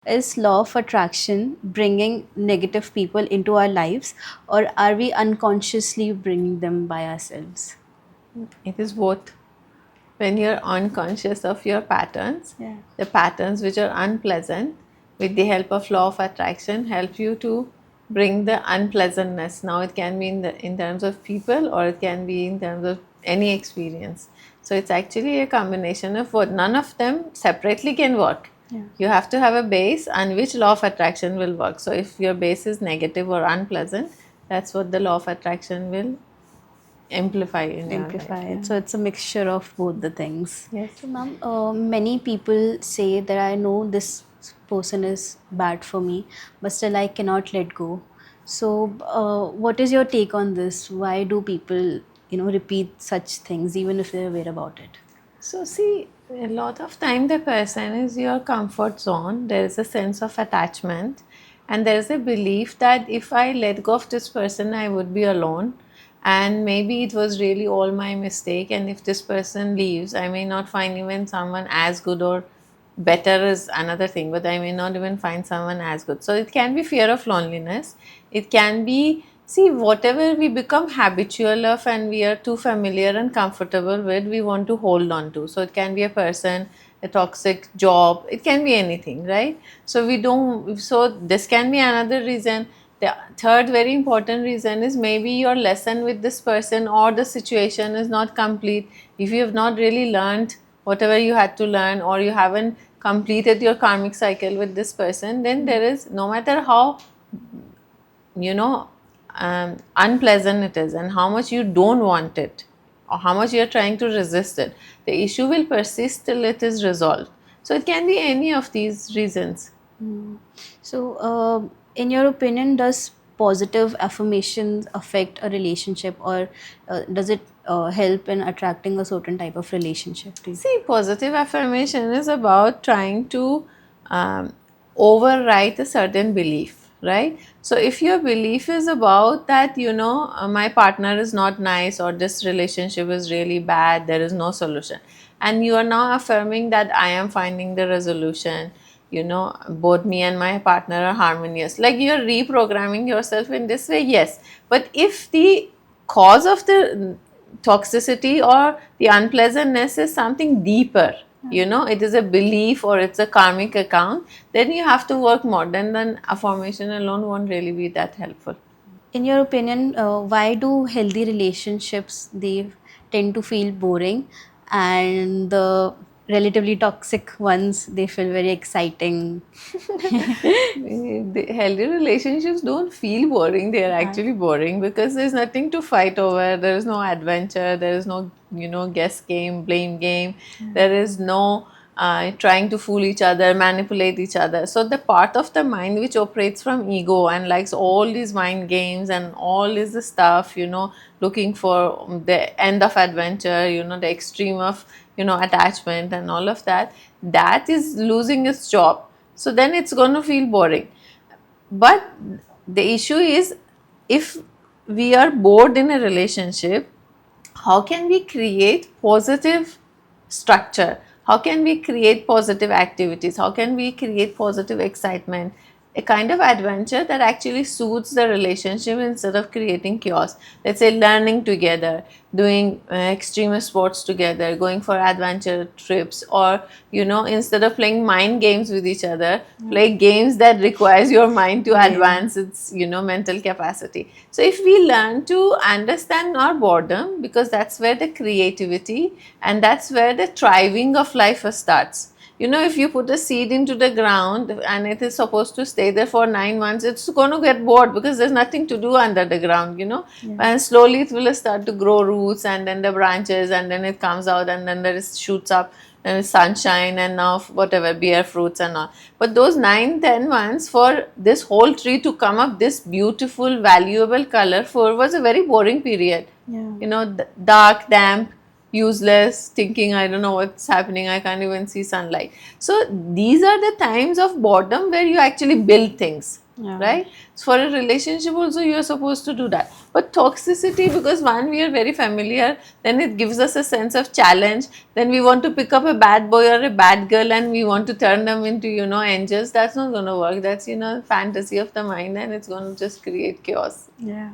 Is law of attraction bringing negative people into our lives, or are we unconsciously bringing them by ourselves? It is both. When you're unconscious of your patterns, Yeah. the patterns which are unpleasant, with the help of law of attraction, help you to bring the unpleasantness. Now it can be in terms of people, or it can be in terms of any experience. So it's actually a combination of what none of them separately can work. Yeah. You have to have a base on which law of attraction will work. So if your base is negative or unpleasant, that's what the law of attraction will amplify in your life. Amplify it. Yeah. So it's a mixture of both the things. Yes. So, ma'am, many people say that I know this person is bad for me, but still I cannot let go. So, what is your take on this? Why do people, repeat such things even if they're aware about it? So, see, a lot of time the person is your comfort zone. There is a sense of attachment, and there is a belief that if I let go of this person, I would be alone. And maybe it was really all my mistake. And if this person leaves, I may not find even someone as good, or better is another thing, but I may not even find someone as good. So it can be fear of loneliness. It can be, see, whatever we become habitual of and we are too familiar and comfortable with, we want to hold on to. So it can be a person, a toxic job, it can be anything, right? So we don't, so this can be another reason. The third very important reason is maybe your lesson with this person or the situation is not complete. If you have not really learned whatever you had to learn, or you haven't completed your karmic cycle with this person, then there is, no matter how you know unpleasant it is and how much you don't want it, or how much you're trying to resist it, the issue will persist till it is resolved. So it can be any of these reasons. So, in your opinion, does positive affirmations affect a relationship, or does it help in attracting a certain type of relationship to you? See, positive affirmation is about trying to um, overwrite a certain belief, right? So, if your belief is about that, my partner is not nice, or this relationship is really bad, there is no solution, and you are now affirming that I am finding the resolution, both me and my partner are harmonious, like you're reprogramming yourself in this way, yes. But if the cause of the toxicity or the unpleasantness is something deeper, it is a belief or it's a karmic account, then you have to work more. Then affirmation alone won't really be that helpful. In your opinion, why do healthy relationships they tend to feel boring, and the relatively toxic ones they feel very exciting? The healthy relationships don't feel boring, they are actually boring because there's nothing to fight over, there is no adventure, there is no guess game, blame game, there is no trying to fool each other, manipulate each other. So the part of the mind which operates from ego and likes all these mind games and all is the stuff, looking for the end of adventure, the extreme of attachment and all of that, that is losing its job. So then it's going to feel boring. But the issue is, if we are bored in a relationship, how can we create positive structure? How can we create positive activities? How can we create positive excitement? A kind of adventure that actually suits the relationship instead of creating chaos. Let's say learning together, doing extreme sports together, going for adventure trips, or instead of playing mind games with each other, play games that requires your mind to advance its mental capacity. So if we learn to understand our boredom, because that's where the creativity and that's where the thriving of life starts. If you put a seed into the ground and it is supposed to stay there for 9 months, it's going to get bored because there's nothing to do under the ground. And slowly it will start to grow roots and then the branches, and then it comes out, and then there is shoots up and sunshine, and now whatever bear fruits and all. But those 9-10 months for this whole tree to come up this beautiful, valuable, colorful was a very boring period. Dark, damp, useless, thinking I don't know what's happening, I can't even see sunlight. So these are the times of boredom where you actually build things. Yeah. right? So for a relationship also you're supposed to do that. But toxicity, because one, we are very familiar, then it gives us a sense of challenge, then we want to pick up a bad boy or a bad girl and we want to turn them into, you know, angels. That's not going to work. That's, you know, fantasy of the mind, and it's going to just create chaos. Yeah.